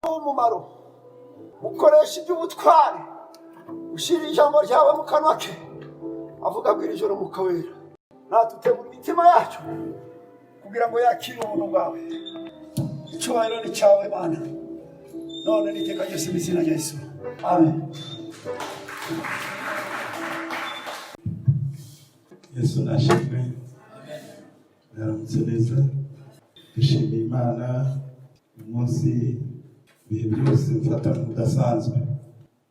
umumaro, ukoresha iby'ubutware, ushyira ijambo ryawe mu kanwa ke, avuga ngo iri joro Mwuka Wera natutegura imitima yacu kugira ngo yakire ubuntu bwawe. Icyubahiro ni cyawe Mana, none n'iteka ryose mu izina rya Yesu, amen. Yesu nashimwe. Mwaramutse neza. Dushimiye Imana umunsi ibihe byose mfata mudasanzwe,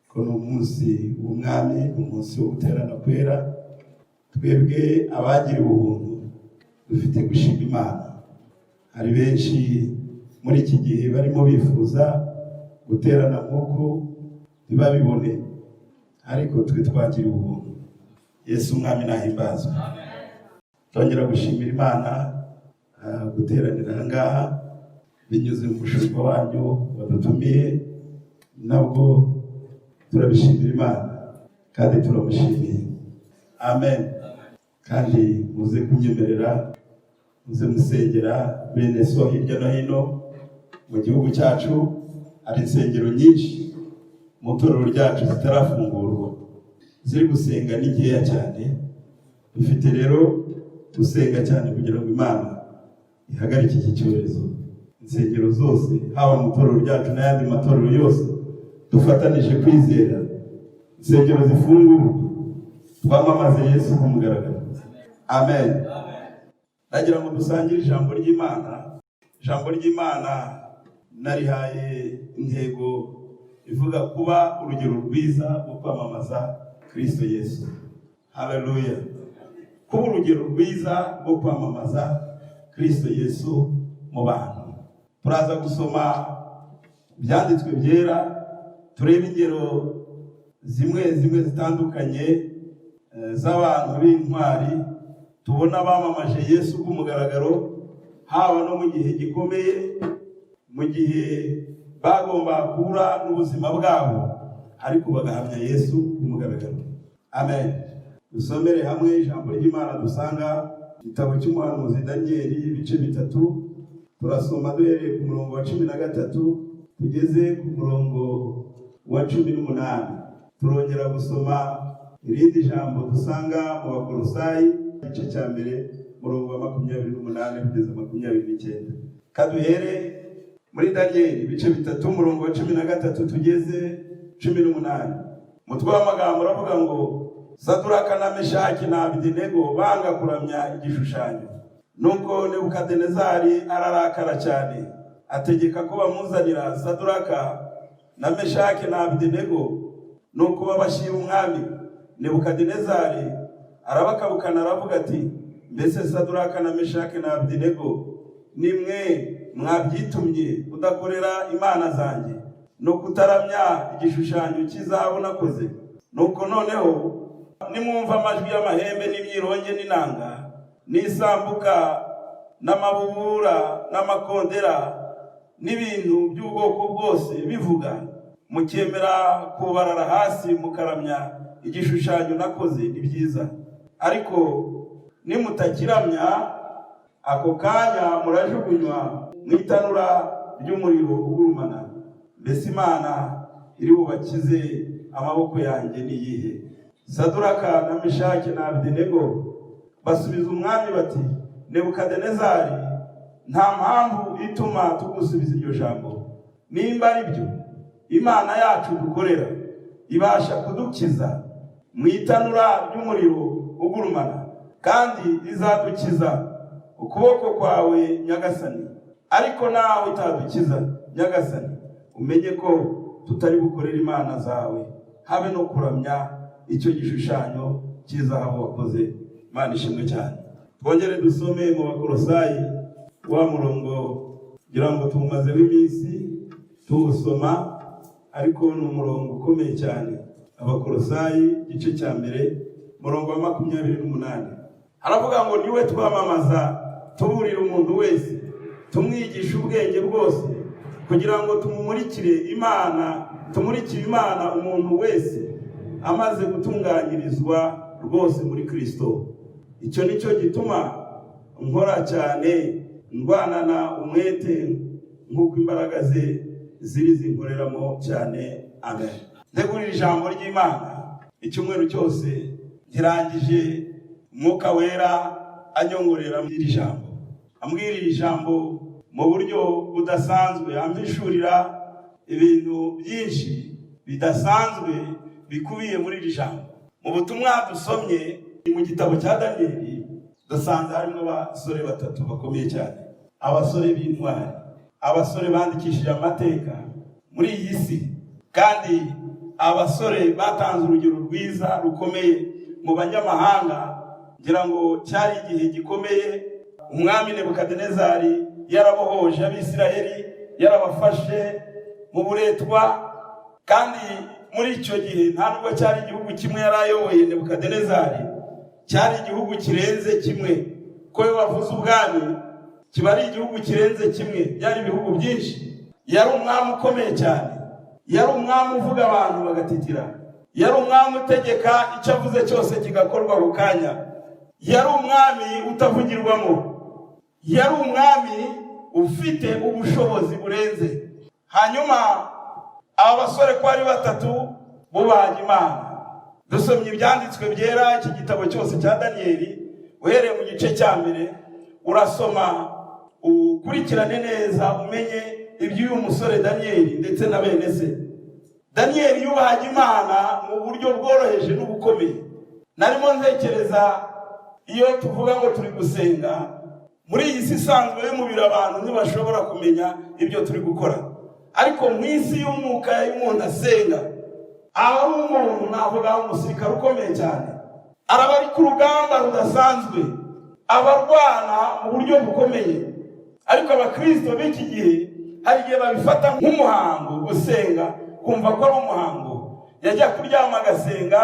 ko ni umunsi w'umwami, umunsi wo guterana kwera. Twebwe abagiriwe ubuntu dufite gushima Imana. Hari benshi muri iki gihe barimo bifuza guterana nk'uko ntibabibone, ariko twe twagiriwe ubuntu. Yesu umwami nahimbazwe. Tongera gushimira Imana guteranira ngaha binyuze mu mushumba wanyu wadutumiye, nabwo turabishimira Imana kandi turamushimiye. Amen. Kandi muze kunyemerera, muze musengera bene so hirya no hino mu gihugu cyacu. Hari insengero nyinshi mu itorero ryacu zitarafungurwa, ziri gusenga ni nkeya cyane. Dufite rero gusenga cyane kugira ngo Imana ihagarike iki cyorezo. Insengero zose haba mu itorero ryacu n'ayandi matorero yose dufatanije kwizera, insengero zifungurwa, twamamaze Yesu ku mugaragaro. Amen. Nagira ngo dusangire ijambo ry'Imana. Ijambo ry'Imana narihaye intego ivuga kuba urugero rwiza rwo kwamamaza Kristo Yesu. Haleluya. Kuba urugero rwiza rwo kwamamaza Kristo Yesu mu bantu. Turaza gusoma ibyanditswe byera, turebe ingero zimwe zitandukanye z'abantu b'intwari tubona bamamaje Yesu ku mugaragaro, haba no mu gihe gikomeye, mu gihe bagomba kubura n'ubuzima bwabo, ariko bagahamya Yesu ku mugaragaro. Amen. Dusomere hamwe ijambo ry'Imana dusanga igitabo cy'umuhanuzi Danieli ibice 3. Turasoma duhereye ku murongo wa 13 tugeze ku murongo wa 18. Turongera gusoma irindi jambo dusanga mu Bakolosayi igice cya mbere murongo wa 28 kugeza 29. Kaduhere muri Danieli ibice 3 murongo wa 13 tugeze 18. Mutwe w'amagambo uravuga ngo Saduraka na Meshaki na Abedenego banga kuramya igishushanyo. Nuko Nebukadinezari ararakara cyane, ategeka ko bamuzanira Saduraka na Meshaki na Abedenego, nuko babashyira umwami. Nebukadinezari arabakabukana aravuga ati, mbese Saduraka na Meshaki na Abedenego nimwe mwabyitumye kudakorera imana zanjye no kutaramya igishushanyo cy'izahabu nakoze? Nuko noneho nimwumva amajwi y'amahembe n'imyironge n'inanga n'isambuka n'amabubura n'amakondera n'ibintu by'ubwoko bwose bivuga, mukemera kubarara hasi mukaramya igishushanyo nakoze, ni byiza. Ariko nimutakiramya, ako kanya murajugunywa mu itanura ry'umuriro ugurumana. Mbese Imana iri bubakize amaboko yanjye ni iyihe? Saduraka na Meshaki na Abedenego basubiza umwami bati, Nebukadinezari, nta mpamvu ituma tugusubiza iryo jambo. Nimba ari byo, Imana yacu dukorera ibasha kudukiza mu itanura ry'umuriro ugurumana, kandi izadukiza ukuboko kwawe Nyagasani. Ariko nawe itadukiza Nyagasani, umenye ko tutari gukorera imana zawe, habe no kuramya icyo gishushanyo cy'izahabu wakoze. Imana ishimwe cyane. Twongere dusome mu Bakolosayi wa murongo ngira ngo tumazeho iminsi tuwusoma, ariko ni umurongo ukomeye cyane. Abakolosayi igice cya mbere murongo wa 28 haravuga ngo niwe twamamaza tuburira umuntu wese, tumwigisha ubwenge bwose, kugira ngo tumurikire Imana umuntu wese amaze gutunganyirizwa rwose muri Kristo. Icyo nicyo gituma nkora cyane ndwanana umwete nk'uko imbaraga ze ziri zinkoreramo cyane. Amen. Ndegurira ijambo ry'Imana icyumweru cyose nkirangije, Umwuka Wera anyongorera muri iri jambo, ambwirira ijambo mu buryo budasanzwe, ampishurira ibintu byinshi bidasanzwe bikubiye muri iri jambo. Mu butumwa dusomye mu gitabo cya Daniyeli, dusanze harimo abasore batatu bakomeye cyane, abasore b'intwari, abasore bandikishije amateka muri iyi si, kandi abasore batanze urugero rwiza rukomeye mu banyamahanga. Ngira ngo cyari igihe gikomeye, umwami Nebukadinezari yarabohoje Abisirayeli, yarabafashe mu buretwa, kandi muri icyo gihe nta nubwo cyari igihugu kimwe yari ayoboye Nebukadinezari, cyari igihugu kirenze kimwe. Ko bavuze ubwami kiba ari igihugu kirenze kimwe, byari ibihugu byinshi. Yari umwami ukomeye cyane, yari umwami uvuga abantu bagatitira, yari umwami utegeka icyo avuze cyose kigakorwa ako kanya, yari umwami utavugirwamo, yari umwami ufite ubushobozi burenze. Hanyuma aba basore ko ari batatu bubaha Imana. Dusomye ibyanditswe byera, iki gitabo cyose cya Daniyeli, uhereye mu gice cya mbere urasoma, ukurikirane neza, umenye iby'uyu musore Daniyeli ndetse na bene se. Daniyeli yubaha Imana mu buryo bworoheje n'ubukomeye. Narimo ntekereza, iyo tuvuga ngo turi gusenga muri iyi si isanzwe y'umubiri, abantu ntibashobora kumenya ibyo turi gukora, ariko mu isi y'umwuka y'umuntu asenga, aba ari umuntu, navuga umusirikare ukomeye cyane, araba ari ku rugamba rudasanzwe, abarwana mu buryo bukomeye. Ariko abakristo b'iki gihe hari igihe babifata nk'umuhango gusenga, kumva ko ari umuhango, yajya kuryama agasenga,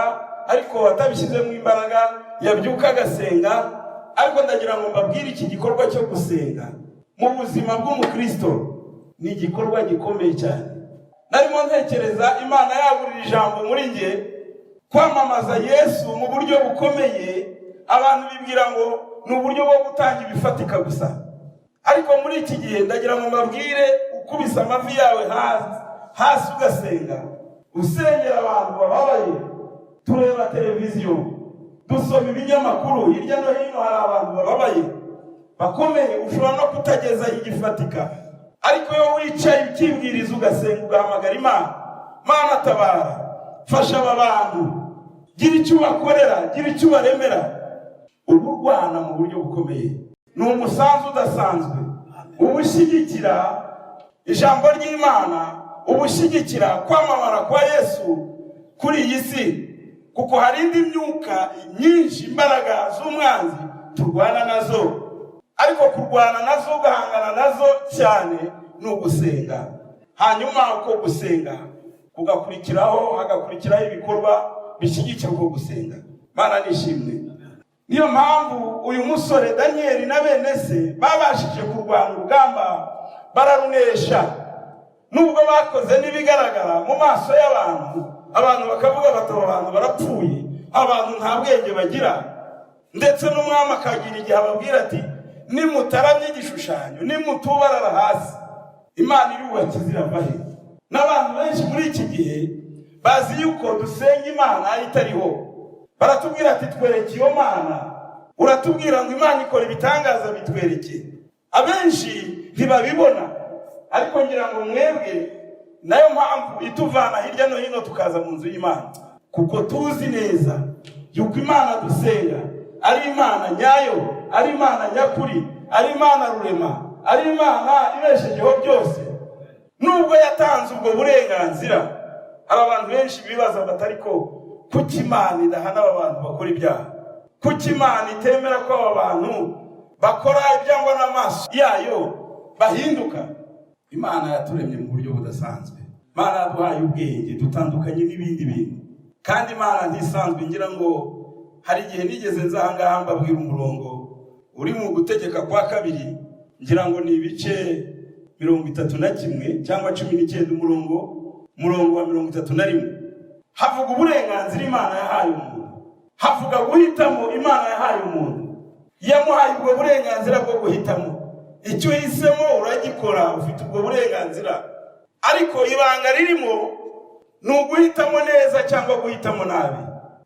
ariko atabishyizemo imbaraga, yabyuka agasenga. Ariko ndagira ngo mbabwire, iki gikorwa cyo gusenga mu buzima bw'umukristo ni igikorwa gikomeye cyane. Narimo ntekereza, Imana yagurira ijambo muri nge kwamamaza Yesu mu buryo bukomeye. Abantu bibwira ngo ni uburyo bwo gutanga ibifatika gusa, ariko muri iki gihe ndagira ngo mbabwire, ukubise amavi yawe hasi ugasenga, usengera abantu bababaye. Tureba televiziyo, dusoma ibinyamakuru, hirya no hino hari abantu bababaye bakomeye, ushobora no kutagezaho igifatika, ariko iyo wicaye ukibwiriza ugasenga, ugahamagara Imana, Mana tabara, fasha aba bantu, gira icyo ubakorera, gira icyo ubaremera, urwana mu buryo bukomeye. Ni umusanzu udasanzwe, ubushyigikira ijambo ry'Imana, ubushyigikira kwamamara kwa Yesu kuri iyi si, kuko hari indi myuka nyinshi, imbaraga z'umwanzi turwana nazo, ariko kurwana nazo, ugahangana nazo cyane, ni ugusenga. Hanyuma uko gusenga kugakurikiraho, hagakurikiraho ibikorwa bishyigikira uko gusenga. Mana nishimwe. Niyo mpamvu uyu musore Daniyeli na bene se babashije kurwana urugamba, bararunesha. Nubwo bakoze n'ibigaragara mu maso y'abantu, abantu bakavuga bati abo bantu barapfuye, abantu nta bwenge bagira, ndetse n'umwami akagira igihe ababwira ati, nimutaramye igishushanyo, nimutubarara hasi, Imana irubaka iziravahe. N'abantu benshi muri iki gihe bazi yuko dusenga Imana itariho. Baratubwira ati, twereke iyo Mana. Uratubwira ngo Imana ikora ibitangaza, bitwereke. Abenshi ntibabibona, ariko ngira ngo mwebwe, nayo mpamvu ituvana hirya no hino tukaza mu nzu y'Imana, kuko tuzi neza yuko Imana dusenga ari Imana nyayo, ari Imana nyakuri, ari Imana rurema, ari Imana ibeshejeho byose. Nubwo yatanze ubwo burenganzira, hari abantu benshi bibaza batariko, kuki Imana idahana aba bantu bakora ibyaha? Kuki Imana itemera ko aba bantu bakora ibyangwa n'amaso yayo bahinduka? Imana yaturemye mu buryo budasanzwe. Imana yaduhaye ubwenge dutandukanye n'ibindi bintu, kandi Imana ntisanzwe. Ngira ngo hari igihe nigeze nzahangaha mbabwira umurongo uri mu Gutegeka kwa kabiri, ngira ngo ni ibice 31 cyangwa 19, umurongo wa 31, havuga uburenganzira Imana yahaye umuntu, havuga guhitamo Imana yahaye umuntu. Yamuhaye ubwo burenganzira bwo guhitamo. Icyo uhisemo uragikora, ufite ubwo burenganzira. ariko ibanga ririmo ni uguhitamo neza cyangwa guhitamo nabi.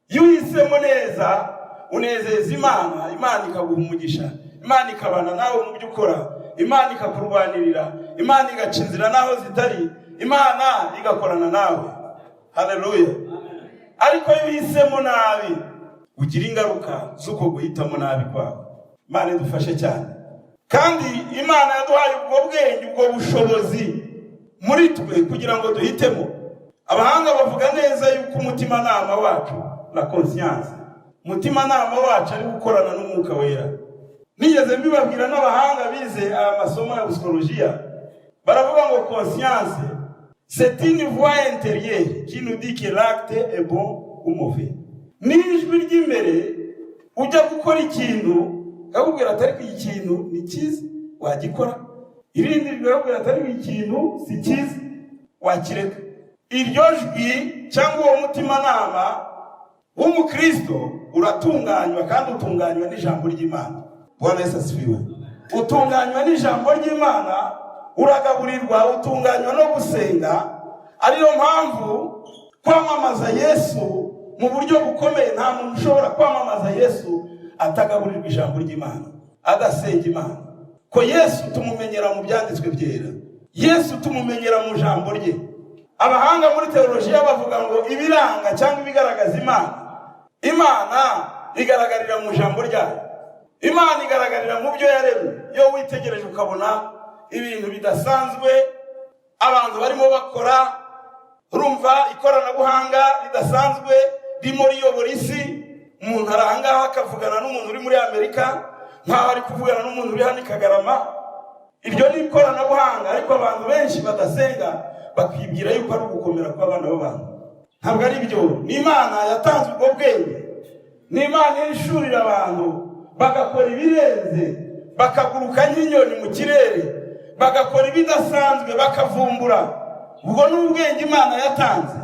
Iyo uhisemo neza unezeza Imana, Imana ikaguha umugisha, Imana ikabana nawe mu byo ukora, Imana ikakurwanirira, Imana igaca inzira naho zitari, Imana igakorana nawe. Haleluya. Ariko iyo uhisemo nabi ugira ingaruka z'uko guhitamo nabi kwawe. Imana idufashe cyane. Kandi Imana yaduhaye ubwo bwenge, ubwo bushobozi muri twe kugira ngo duhitemo. Abahanga bavuga neza yuko umutimanama wacu, la conscience, umutimanama wacu ari gukorana n'Umwuka Wera. Nigeze mbibabwira n'abahanga bize amasomo ya psychologie, baravuga ngo conscience c'est une voix intérieure qui nous dit que l'acte est bon ou mauvais. Nijwi ry'imbere ujya gukora ikintu akakubwira atari ko ikintu ni cyiza wagikora, irindi rikakubwira atari ko ikintu si cyiza wakireka. Iryo jwi cyangwa uwo mutimanama w'umukristo uratunganywa, kandi utunganywa n'ijambo ry'Imana. Bwana Yesu asifiwe. Utunganywa n'ijambo ry'Imana, uragaburirwa, utunganywa no gusenga. Ariyo mpamvu kwamamaza Yesu mu buryo bukomeye, nta muntu ushobora kwamamaza Yesu atagaburirwa ijambo ry'Imana, adasenga Imana. Ko Yesu tumumenyera mu byanditswe byera, Yesu tumumenyera mu jambo rye. Abahanga muri teolojiya bavuga ngo ibiranga cyangwa ibigaragaza Imana igaragarira mu jambo ryayo. Imana igaragarira mu byo yaremye. Iyo witegereje ukabona ibintu bidasanzwe abantu barimo bakora, urumva ikoranabuhanga ridasanzwe rimo riyobora isi. Umuntu aranga akavugana n'umuntu uri muri Amerika nkaho ari kuvugana n'umuntu uri hano i Kagarama. Iryo ni ikoranabuhanga, ariko abantu benshi badasenga bakibwira yuko ari ugukomera kw'abana b'abantu. Ntabwo ari byo. Ni Imana yatanze ubwo bwenge, ni Imana ishurira abantu bagakora ibirenze, bakaguruka nk'inyoni mu kirere, bagakora ibidasanzwe, bakavumbura. Ubwo ni ubwenge Imana yatanze.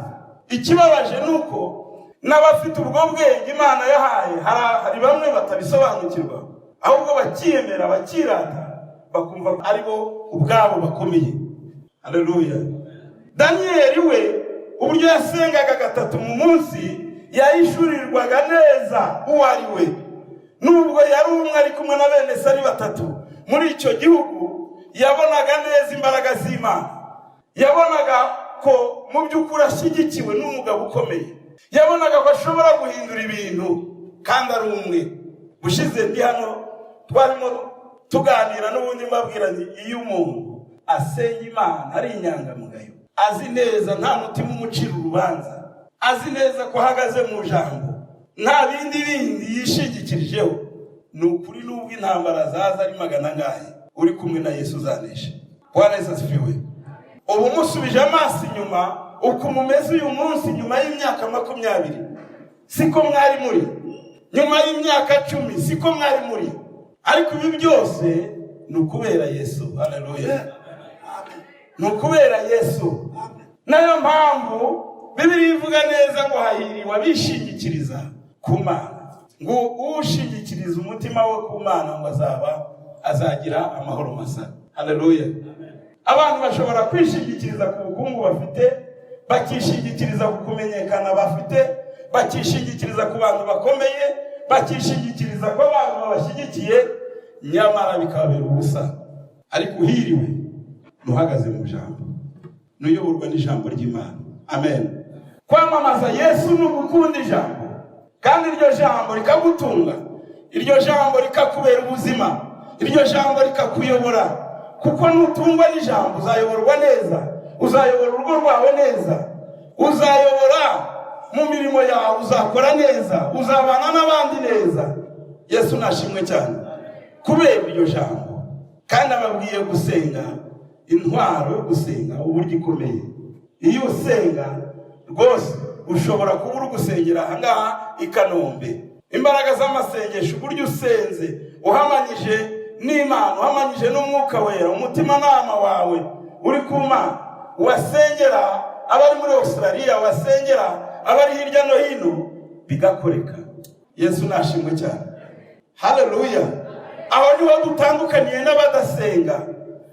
Ikibabaje nuko n'abafite ubwo bwenge Imana yahaye hari bamwe batabisobanukirwa, ahubwo bakiyemera, bakirata, bakumva ari bo ubwabo bakomeye. Haleluya. Danieli we uburyo yasengaga gatatu mu munsi yayishurirwaga neza uwo ari we. Nubwo yari umwe ari kumwe na bene se ari batatu muri icyo gihugu, yabonaga neza imbaraga z'Imana. Yabonaga ko mu by'ukuri ashyigikiwe n'umugabo ukomeye. Yabonaga ko ashobora guhindura ibintu kandi ari umwe. Bushize ndi hano twarimo tuganira n'ubundi mbabwira nti iyo umuntu asenga Imana ari inyangamugayo, azi neza nta mutima umucira urubanza, azi neza ko ahagaze mu jambo, nta bindi yishingikirijeho, ni ukuri n'ubwo intambara zaza ari magana ngahe, uri kumwe na Yesu uzanesha. Bwana Yesu asifiwe. Ubu musubije amaso inyuma uko mumeze uyu munsi, nyuma y'imyaka 20 siko mwari muri, nyuma y'imyaka 10 siko mwari muri, ariko ibi byose ni ukubera Yesu. Haleluya. Ni ukubera Yesu. Nayo mpamvu Bibiliya ivuga neza ngo hahiriwe abishingikiriza ku Mana, ngo ushingikiriza umutima we ku Mana ngo azagira amahoro masa. Haleluya. Abantu bashobora kwishingikiriza ku bukungu bafite, bakishingikiriza ku kumenyekana bafite, bakishingikiriza ku bantu bakomeye, bakishingikiriza ku abantu babashyigikiye, nyamara bikababera ubusa. Ariko uhiriwe nuhagaze mu jambo, nuyoborwa n'ijambo ry'Imana. Amen. Kwamamaza Yesu ni ugukunda ijambo, kandi iryo jambo rikagutunga, iryo jambo rikakubera ubuzima, iryo jambo rikakuyobora. Kuko nutungwa n'ijambo uzayoborwa neza, uzayobora urugo rwawe neza, uzayobora mu mirimo yawe, uzakora neza, uzabana n'abandi neza. Yesu nashimwe cyane kubera iryo jambo. Kandi ababwiye gusenga, intwaro yo gusenga uburyo ikomeye. Iyo usenga rwose ushobora kuba uri gusengera ahangaha i Kanombe, imbaraga z'amasengesho, uburyo usenze uhamanyije n'Imana, uhamanyije n'Umwuka Wera, umutimanama wawe uri ku Mana, wasengera abari muri Australia, wasengera abari hirya no hino, bigakoreka. Yesu nashimwe cyane. Haleluya. Aho niho dutandukaniye n'abadasenga,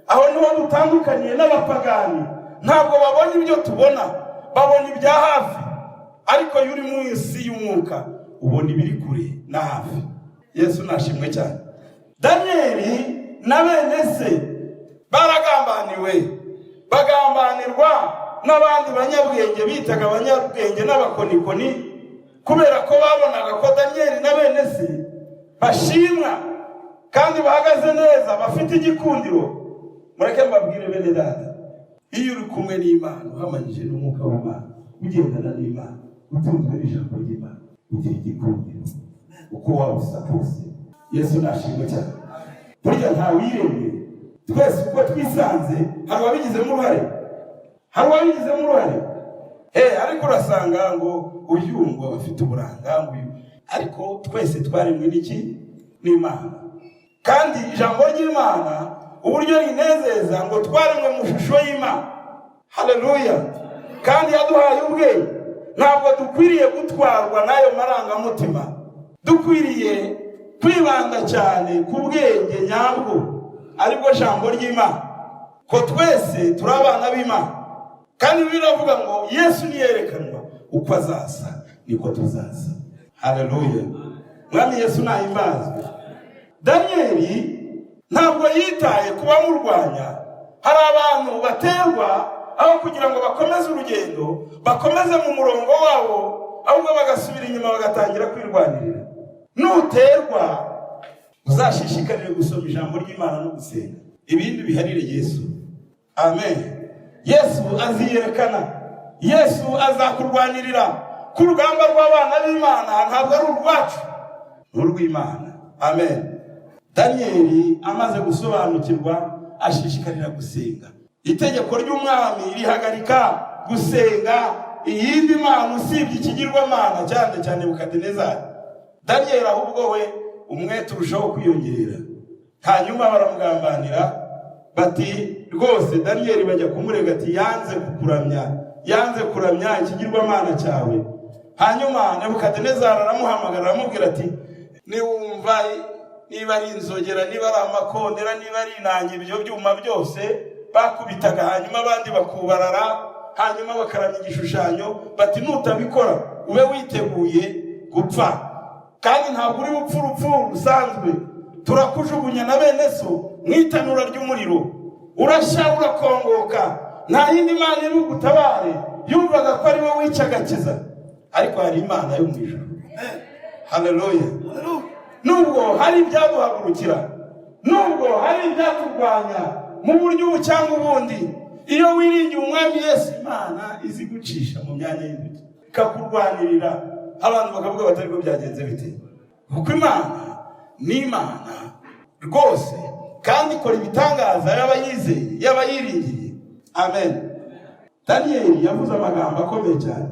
aho niho dutandukaniye n'abapagani, ntabwo babona ibyo tubona, babona ibya hafi, ariko iyo uri mu isi y'umwuka ubona ibiri kure na hafi. Yesu nashimwe cyane. Daniyeli na bene se baragambaniwe, bagambanirwa n'abandi banyabwenge bitaga abanyabwenge n'abakonikoni, kubera ko babonaga ko Daniyeli na bene se bashimwa kandi bahagaze neza, bafite igikundiro. Mureke mbabwire bene data, iyo uri kumwe n'Imana, uhamanyije n'umwuka w'Imana, ugendana n'Imana, utunzwe n'ijambo ry'Imana, ugira igikundiro uko waba usa kose. Yesu nashimwe cyane. Burya ntawiremye, twese uko twisanze hari uwabigizemo uruhare, hari uwabigizemo uruhare. Ariko urasanga ngo uyu ngo bafite uburanga, ariko twese twaremwe n'iki? N'Imana. Kandi ijambo ry'Imana uburyo rinezeza ngo twaremwe mu shusho y'Imana. Haleluya. Kandi yaduhaye ubwenge. Ntabwo dukwiriye gutwarwa n'ayo marangamutima, dukwiriye kwibanda cyane ku bwenge nyabwo, aribwo jambo ry'Imana, ko twese turi abana b'Imana. Kandi biravuga ngo Yesu niyerekanwa uko azasa niko tuzaza. Haleluya. Mwami Yesu nahimbazwe. Daniyeli ntabwo yitaye kuba murwanya. Hari abantu baterwa aho kugira ngo bakomeze urugendo, bakomeze mu murongo wabo, ahubwo bagasubira inyuma bagatangira kwirwanirira. Nuterwa uzashishikarire gusoma ijambo ry'Imana no gusenga, ibindi biharire Yesu. Amen. Yesu aziyerekana, Yesu azakurwanirira. Ku rugamba rw'abana b'Imana ntabwo ari urwacu, ni urw'Imana. Amen. Daniyeli amaze gusobanukirwa ashishikarira gusenga. Itegeko ry'umwami rihagarika gusenga iyindi mana usibye ikigirwamana, cyane cyane Nebukadinezari. Daniyeli ahubwo we umwete urushaho kwiyongera. Hanyuma baramugambanira bati rwose Daniyeli bajya kumurega ati yanze kuramya ikigirwamana cyawe. Hanyuma Nebukadinezari aramuhamagara aramubwira ati niwumva niba ari inzogera, niba ari amakondera, niba ari inanga, ibyo byuma byose bakubitaga, hanyuma abandi bakubarara, hanyuma bakaramya igishushanyo, bati nutabikora ube witeguye gupfa. Kandi ntabwo uri bupfa urupfu rusanzwe, turakujugunya na bene so mwitanura ry'umuriro, urashya urakongoka, nta yindi mana iri bugutabare. Yumvaga ko ari we wicagakiza, ariko hari Imana yo mu ijuru. Haleluya. Nubwo hari ibyaduhagurukira, nubwo hari ibyaturwanya mu buryo ubu cyangwa ubundi, iyo wiringiye umwami Yesu, Imana izi gucisha mu myanya y'intoki ikakurwanirira. Abantu bakavuga batari ko byagenze bite, kuko Imana ni Imana rwose, kandi ikora ibitangaza y'abayizeye, y'abayiringiye. Amen. Daniyeli yavuze amagambo akomeye cyane,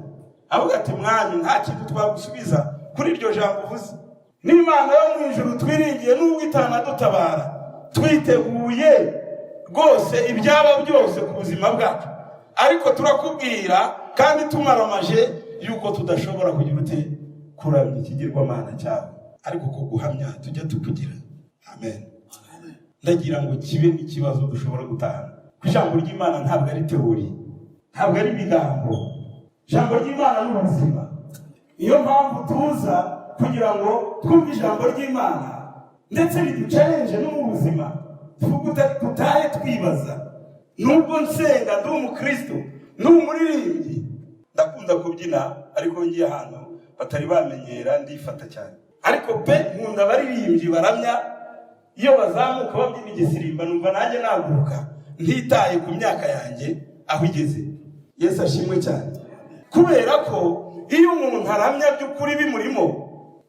avuga ati mwami, nta kintu twagusubiza kuri iryo jambo uvuze. N'Imana yo mu ijuru twiringiye, nubwo itanadutabara, twiteguye rwose ibyaba byose ku buzima bwacu, ariko turakubwira kandi tumaramaje yuko tudashobora kugira ute kuramya ikigirwamana cyawe, ariko ko guhamya tujya tukugira. Amen. Ndagira ngo kibe n'ikibazo dushobora gutanga. Ijambo ry'Imana ntabwo ari teori, ntabwo ari ibigambo. Ijambo ry'Imana ni ubuzima. Iyo mpamvu tuza kugira ngo twumve ijambo ry'Imana, ndetse riduchallenge no mu buzima, tutahe twibaza. Nubwo nsenga ndi umukristo, ndi umuririmbyi, ndakunda kubyina, ariko ngiye ahantu batari bamenyera ndifata cyane. Ariko pe nkunda abaririmbyi baramya, iyo bazamuka babyina igisirimba numva nanjye naguruka, ntitaye ku myaka yanjye aho igeze. Yesu ashimwe cyane. Kubera ko iyo umuntu aramya by'ukuri bimurimo,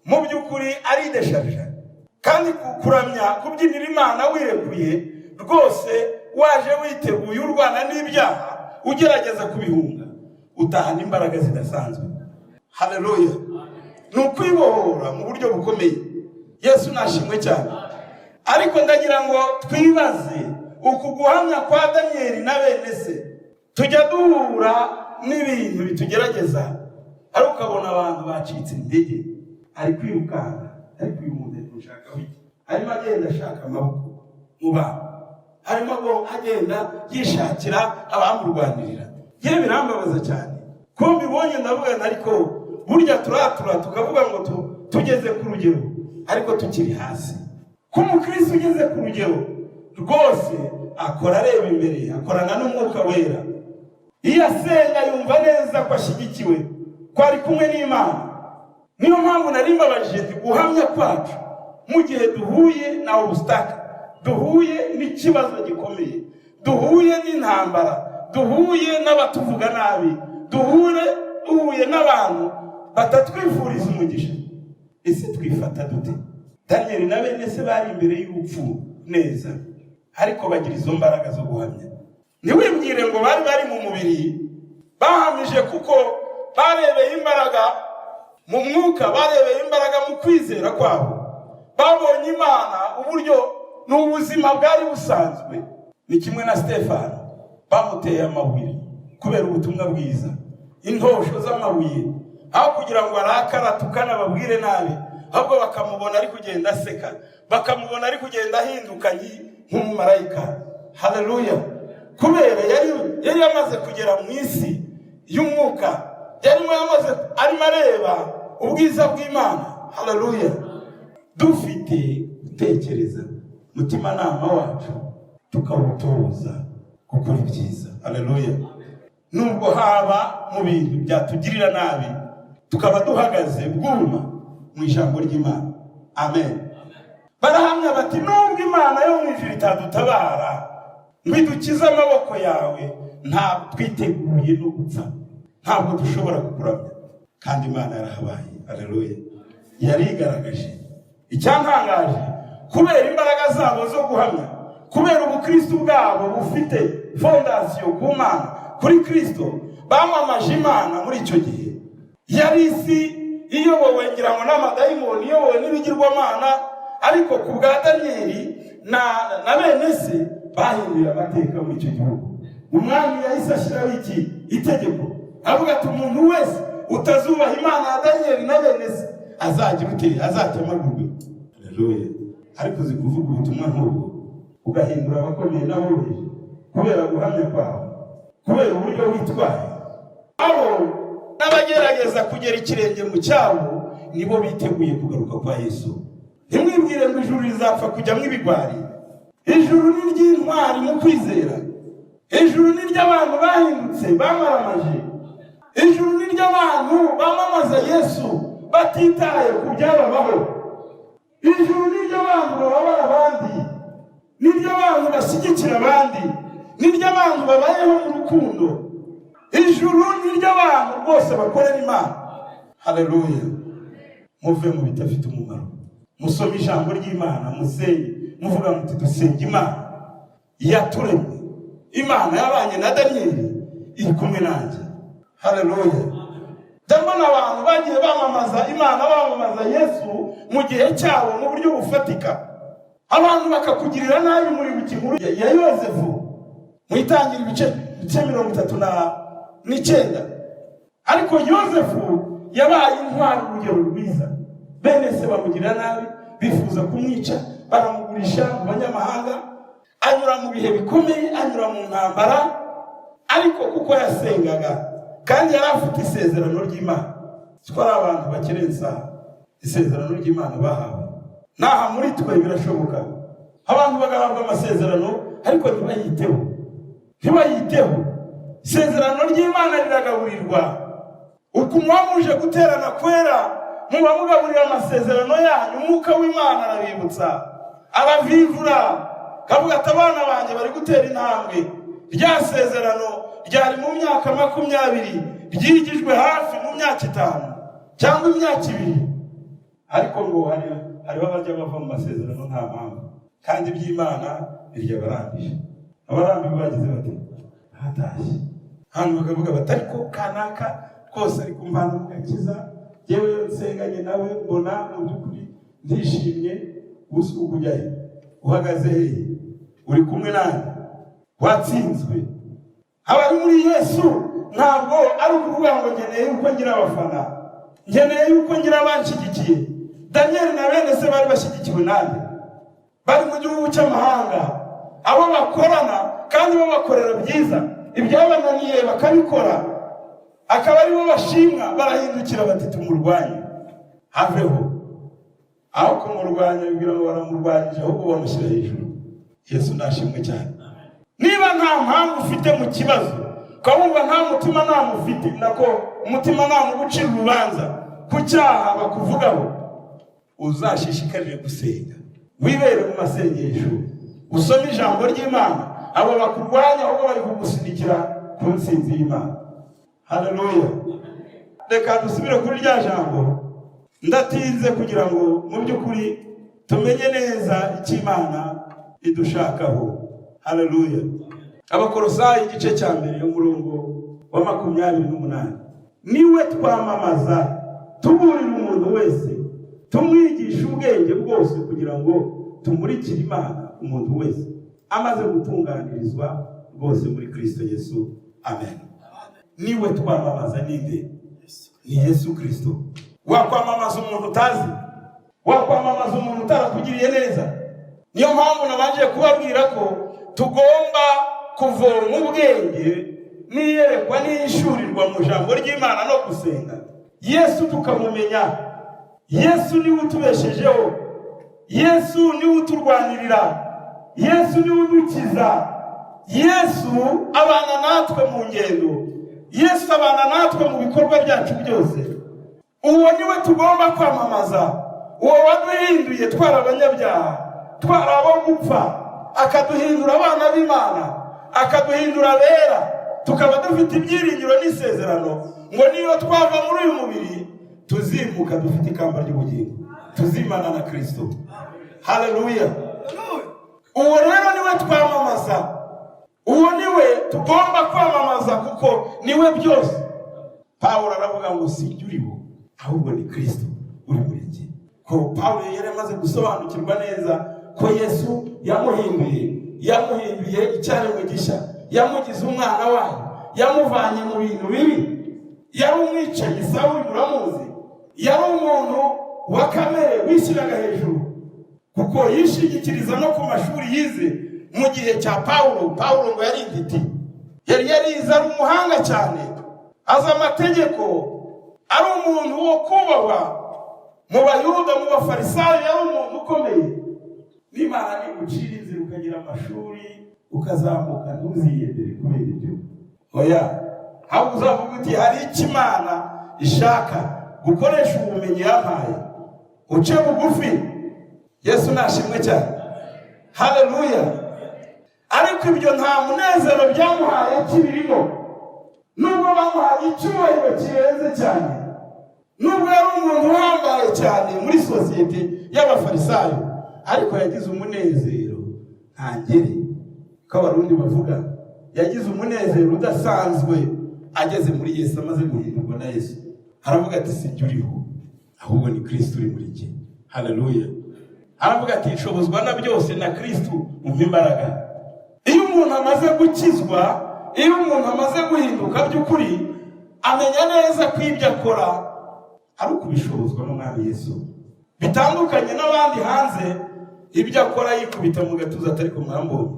mu by'ukuri aridesharija. Kandi kuramya, kubyinira Imana wirekuye rwose, waje witeguye, urwana n'ibyaha, ugerageza kubihunga, utahana imbaraga zidasanzwe. Haleluya. Ni ukwibohora mu buryo bukomeye. Yesu nashimwe cyane. Ariko ndagira ngo twibaze uku guhamya kwa Daniyeli na bene se. Tujya duhura n'ibintu bitugerageza, ariko ukabona abantu bacitse intege, ari kwirukanga, ari kwiyumunda gushaka wiki, arimo agenda ashaka amaboko mu bantu, harimo ngo agenda yishakira abamurwanirira. Yewe birambabaza cyane ko mbibonye ndavuga ariko burya turatura tukavuga ngo tugeze ku rugero ariko tukiri hasi. Ko umukristo ugeze ku rugero rwose akora areba imbere, akorana n'umwuka wera. Iyo asenga yumva neza ko ashyigikiwe, ko ari kumwe n'Imana. Niyo mpamvu narimbabaje guhamya kwacu mu gihe duhuye na obstacle, duhuye n'ikibazo gikomeye, duhuye n'intambara, duhuye n'abatuvuga nabi, duhuye n'abantu batatwifuriza umugisha. Ese twifata dute? Daniel na bene se bari imbere y'urupfu neza, ariko bagira izo mbaraga zo guhamya. Ntiwibwire ngo bari mu mubiri bahamije, kuko barebeye imbaraga mu mwuka, barebeye imbaraga mu kwizera kwabo. Babonye Imana uburyo n'ubuzima bwari busanzwe. Ni kimwe na Stefano, bamuteye amabuye kubera ubutumwa bwiza, intosho z'amabuye, aho kugira ngo arakara tukana babwire nabi, ahubwo bakamubona ari kugenda aseka, bakamubona ari kugenda ahinduka nk'umumarayika. Haleluya! Kubera yari yamaze kugera mu isi y'umwuka, arimo areba ubwiza bw'Imana. Haleluya! Dufite gutekereza umutimanama wacu tukawutoza gukora ibyiza. Haleluya! Nubwo haba mu bintu byatugirira nabi, tukaba duhagaze bwuma mu ijambo ry'Imana. Amen. Barahamya bati nubwo Imana yo mu ijuru itadutabara ngo idukize amaboko yawe, ntabwo twiteguye no gupfa, ntabwo dushobora kukuramya, kandi Imana yarahabaye. Haleluya! Yarigaragaje. Icyantangaje, kubera imbaraga zabo zo guhamya, kubera ubukristo bwabo bufite fondasiyo ku Mana, kuri Kristo, bamamaje Imana muri icyo gihe. Yari isi iyobowe ngira ngo n'amadayimoni, iyobowe n'ibigirwamana, ariko ku bwa Daniyeli na bene se bahinduye amateka muri icyo gihugu. Umwami yahise ashyiraho itegeko, avuga ati umuntu wese utazubaha Imana ya Daniyeli na bene se azatemagurwe. Haleluya! Ariko uzi kuvuga ubutumwa nk'ubwo ugahindura abakomeye n'aboroheje kubera guhamya kwawe, kubera uburyo witwaye. Abo n'abagerageza kugera ikirenge mu cyabo nibo biteguye kugaruka kwa Yesu. Ntimwibwire ngo ijuru rizapfa kujyamo ibigwari. Ijuru ni ry'intwari mu kwizera. Ijuru ni ry'abantu bahindutse bamaramaje. Ijuru ni ry'abantu bamamaza Yesu batitaye ku byababaho. Ijuru ni ry'abantu bababara abandi, ni ry'abantu bashyigikira abandi, ni ry'abantu babayeho mu rukundo. Ijuru ni ry'abantu bose bakorera Imana. Haleluya! Muve mu bitafite umumaro, musome ijambo ry'Imana, musenge, muvuga muti dusenga Imana yaturemye. Imana yabanye na Daniyeli, iri kumwe nanjye. Haleluya! Ndabona abantu bagiye bamamaza Imana, bamamaza Yesu mu gihe cyabo mu buryo bufatika. Abantu bakakugirira nabi muri bukimuru ya Yosefu muyitangira ibice 39. Ariko Yosefu yabaye intwari, urugero rwiza. Bene se bamugirira nabi, bifuza kumwica, baramugurisha mu banyamahanga, anyura mu bihe bikomeye, anyura mu ntambara, ariko kuko yasengaga kandi yari afite isezerano ry'Imana. Twari abantu bakerensa isezerano ry'Imana bahawe. Naha muri twe birashoboka abantu bagahabwa amasezerano ariko ntibayiteho. Isezerano ry'Imana riragaburirwa. Uko mwamuje guterana kwera, muba mugaburira amasezerano yanyu, umwuka w'Imana arabibutsa, abavivura, kavuga ati abana banjye bari gutera intambwe. Rya sezerano ryari mu myaka 20, ryigijwe hafi mu myaka 5 cyangwa imyaka 2. Ariko ngo hari babajya bava mu masezerano nta mpamvu, kandi iby'Imana birya barangije. Abarambi bagize bati hatashye, hano bakavuga bati ariko kanaka kose ari kumvana mu gakiza, yewe nsenganye nawe mbona mu by'ukuri ndishimye. Gusa ukujyahe uhagaze hehe? Uri kumwe nanjye, watsinzwe. Abari muri Yesu ntabwo ari ukuvuga ngo ngeneye uko ngira abafana, ngeneye uko ngira abanshyigikiye. Daniel na bene se bari bashyigikiwe nande, bari mu gihugu cy'amahanga, abo bakorana kandi bo bakorera byiza, ibyabananiye bakabikora, akaba aribo bashimwa, barahindukira bati tumurwanye haveho. Aho kumurwanya bibwira ngo baramurwanyije, ahubwo bamushyira hejuru. Yesu nashimwe cyane. Niba nta mpamvu ufite mu kibazo, ukabumva nta mutima nama ufite, nako umutima nama ugucira urubanza ku cyaha bakuvugaho, uzashishikarire gusenga, wibere mu masengesho, usome ijambo ry'Imana. Abo bakurwanya ahubwo bari kugusunikira ku ntsinzi y'Imana. Haleluya. Reka dusubire kuri rya jambo, ndatinze kugira ngo mu by'ukuri tumenye neza icyo Imana idushakaho. Haleluya. Abakolosayi igice cya mbere y'umurongo wa 28, niwe twamamaza tuburira umuntu wese, tumwigisha ubwenge bwose kugira ngo tumurikire Imana umuntu wese amaze gutunganirizwa rwose muri Kristo Yesu. Amen. Niwe twamamaza ninde? Ni Yesu Kristo. Wakwamamaza umuntu utazi? Wakwamamaza umuntu utarakugiriye neza? Niyo mpamvu nabanje kubabwira ko tugomba kuvoma ubwenge n'iyerekwa n'ishurirwa mu jambo ry'Imana no gusenga. Yesu tukamumenya. Yesu niwe utubeshejeho. Yesu niwe uturwanirira. Yesu niwe udukiza. Yesu abana natwe mu ngendo. Yesu abana natwe mu bikorwa byacu byose. Uwo niwe tugomba kwamamaza. Uwo waduhinduye twari abanyabyaha, twari abo gupfa, akaduhindura abana b'Imana, akaduhindura abera, tukaba dufite ibyiringiro n'isezerano ngo niyo twava muri uyu mubiri tuzimuka dufite ikamba ry'ubugingo, tuzimana na Kristo. Haleluya. Uwo rero niwe twamamaza. Uwo niwe tugomba kwamamaza kuko niwe byose. Pawulo aravuga ngo si uriho, ahubwo ni Kristo uri muri njye. Ko Pawulo yari amaze gusobanukirwa neza ko Yesu yamuhinduye icyaremwe gishya, yamugize umwana wayo, yamuvanye mu bintu bibi. Yari umwicanyi, Sawuli muramuzi, yari umuntu wa kamere wishyiraga hejuru kuko yishingikiriza no ku mashuri yize mu gihe cya Pawulo. Pawulo ngo yari intiti, yari yarize, ari umuhanga cyane, azi amategeko, ari umuntu wo kubahwa mu Bayuda, mu Bafarisayo, yari umuntu ukomeye. N'Imana nigucira inzira ukagira amashuri ukazamuka, ntuziyendere kubera ibyo. Oya, ahubwo uzavuga uti hari icyo Imana ishaka, gukoresha ubumenyi yampaye, uce bugufi. Yesu nashimwe cyane. Haleluya. Ariko ibyo nta munezero byamuhaye kibirimo, nubwo bamuhaye icyubahiro kirenze cyane, nubwo yari umuntu uhambaye cyane muri sosiyete y'Abafarisayo, ariko yagize umunezero ntangere. Ko Abarundi bavuga, yagize umunezero udasanzwe ageze muri Yesu, amaze guhindurwa na Yesu. Aravuga ati si uriho, ahubwo ni Kristo uri muri njye. Haleluya. Aravuga ati nshobozwa na byose na Kristo umpa imbaraga. Iyo umuntu amaze gukizwa, iyo umuntu amaze guhinduka by'ukuri, amenya neza ko ibyo akora ari ukubishobozwa n'Umwami Yesu. Bitandukanye n'abandi hanze, ibyo akora yikubita mu gatuza atari ku mwambonye.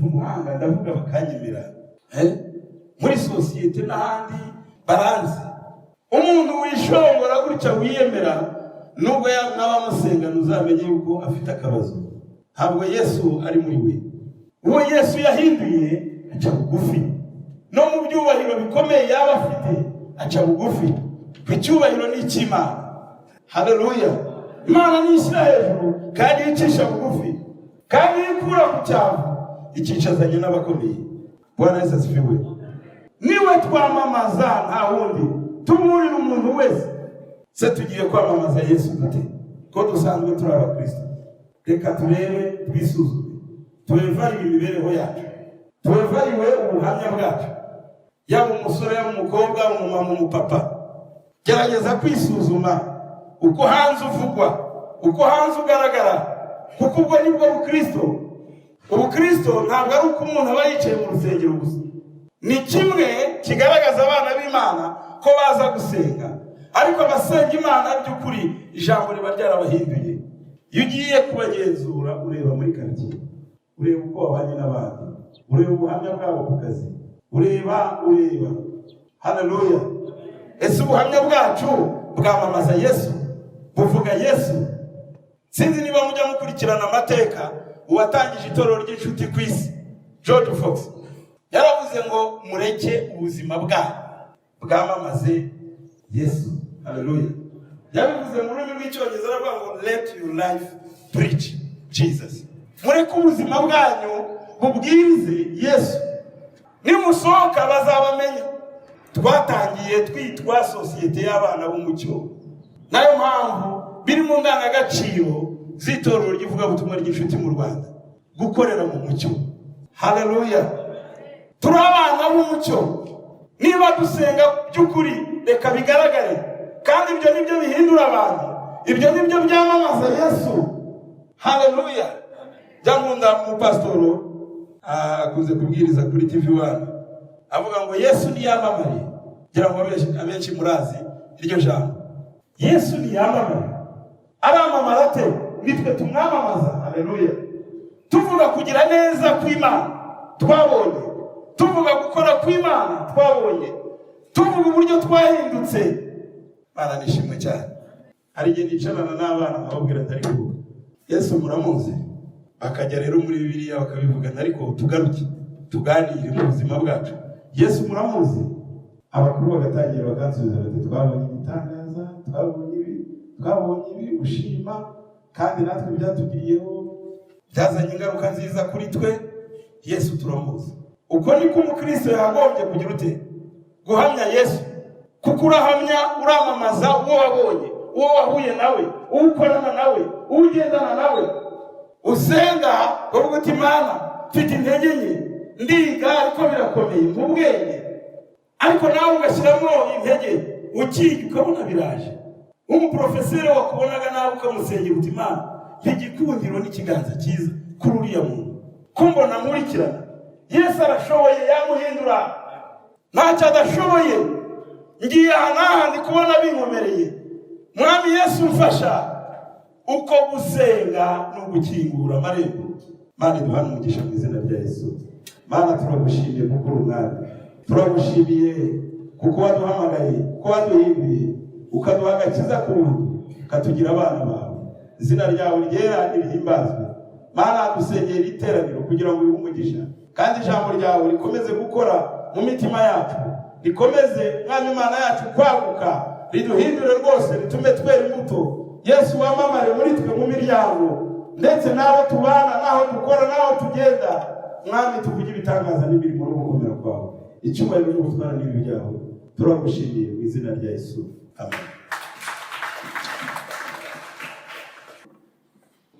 Umuhanga ndavuga bakanyemera. Muri sosiyete n'ahandi baranzi. Umuntu wishongora gutya wiyemera, nubwo n'abamusenga ntuzamenye yuko afite akabazo. Ntabwo Yesu ari muri we. Uwo Yesu yahinduye aca bugufi. No mu byubahiro bikomeye yaba afite aca bugufi. Ku cyubahiro ni icy'Imana. Haleluya. Imana nishyira hejuru kandi yicisha bugufi, kandi ikura ku cyavu ikicazanye n'abakomeye. Bwana Yesu asifiwe. Niwe twamamaza, nta wundi. Tuburira umuntu wese. Se tugiye kwamamaza Yesu dute? Ko dusanzwe turi abakristo. Reka turebe, twisuzume, tuevariwe imibereho yacu, tuevariwe ubuhamya bwacu, yaba umusore, yaba umukobwa, umumama, umupapa. Gerageza kwisuzuma uko hanze uvugwa, uko hanze ugaragara, kuko ubwo nibwo Kristo. Ubukristo ntabwo ari uko umuntu aba yicaye mu rusengero gusa. Ni kimwe kigaragaza abana b'Imana ko baza gusenga, ariko abasenga Imana by'ukuri ijambo riba ryarabahinduye. Iyo ugiye kubagenzura ureba muri quartier, ureba uko wabanye n'abandi, ureba ubuhamya bwabo ku kazi, ureba. Haleluya. Ese ubuhamya bwacu bwamamaza Yesu, buvuga Yesu? Sinzi niba mujya mukurikirana amateka, uwatangije itorero ry'inshuti ku isi George Fox yaravuze ngo mureke ubuzima bwanyu bwamamaze Yesu. Haleluya. Yabivuze mu rurimi rw'icyongereza aravuga ngo let your life preach Jesus. Mureke ubuzima bwanyu bubwirize Yesu, nimusohoka bazabamenya. Twatangiye twitwa sosiyete y'abana b'umucyo, nayo mpamvu biri mu ndangagaciro z'itorero ry'ivugabutumwa ry'inshuti mu Rwanda, gukorera mu mucyo. Haleluya. Turi abana b'umucyo. Niba dusenga by'ukuri, reka bigaragare, kandi ibyo nibyo bihindura abantu, ibyo nibyo byamamaza Yesu. Haleluya. Jamunda umupasitoro akunze kubwiriza kuri TV1 avuga ngo Yesu niyamamare. Gira ngo abenshi murazi iryo jambo. Yesu niyamamare. Aramamara ate? Nitwe tumwamamaza. Haleluya. Tuvuga kugira neza kw'Imana twabonye, tuvuga gukora kw'Imana twabonye, tuvuga uburyo twahindutse. Bana nishimwe cyane. Hari igihe nicarana n'abana nkababwira ati ariko Yesu muramuzi? Bakajya rero muri Bibiliya bakabivuga, ariko tugaruke tuganire mu buzima bwacu. Yesu muramuzi? Abakuru bagatangira bakansubiza bati twabonye ibitangaza, twabonye ibi ushima, kandi natwe byatugiriyeho, byazanye ingaruka nziza kuri twe. Yesu turamuzi. Uko niko umukristo yagombye kugira ute? Guhamya Yesu. Kuko urahamya, uramamaza uwo wabonye, uwo wahuye nawe, uwo ukorana nawe, uwo ugendana nawe. Usenga uvuga uti Mana mfite intege nke, ndiga ariko birakomeye mu bwenge, ariko nawe ugashyiramo intege, ukiga ukabona biraje. Umuprofeseri wakubonaga nawe ukamusengera uti Mana ntigikundiro n'ikiganza cyiza kuri uriya muntu, kumbona nkurikirana. Yesu arashoboye yamuhindura, ntacyo adashoboye. Ngiye aha ndi kubona binkomereye. Mwami Yesu mfasha. Uko gusenga no gukingura amarembo. Mana duhana umugisha mu izina rya Yesu. Mana turagushimiye kuko uri umwami, turagushimiye kuko waduhamagaye, kuko waduhinduye, ukaduha agakiza k'ubuntu, ukatugira abana bawe. Izina ryawe ryera nirihimbazwe. Mana dusengera iteraniro kugira ngo uri umugisha, kandi ijambo ryawe rikomeze gukora mu mitima yacu, rikomeze mwami Imana yacu kwaguka, riduhindure rwose, ritume twera imbuto. Yesu wamamare muri twe mu miryango, ndetse n'aho tubana, n'aho dukora, n'aho tugenda. Mwami tuvuge ibitangaza n'imirimo no gukomera kwawe. Icyubahiro n'ubutware n'ibi byawe turagushimiye mu izina rya Yesu. Amen.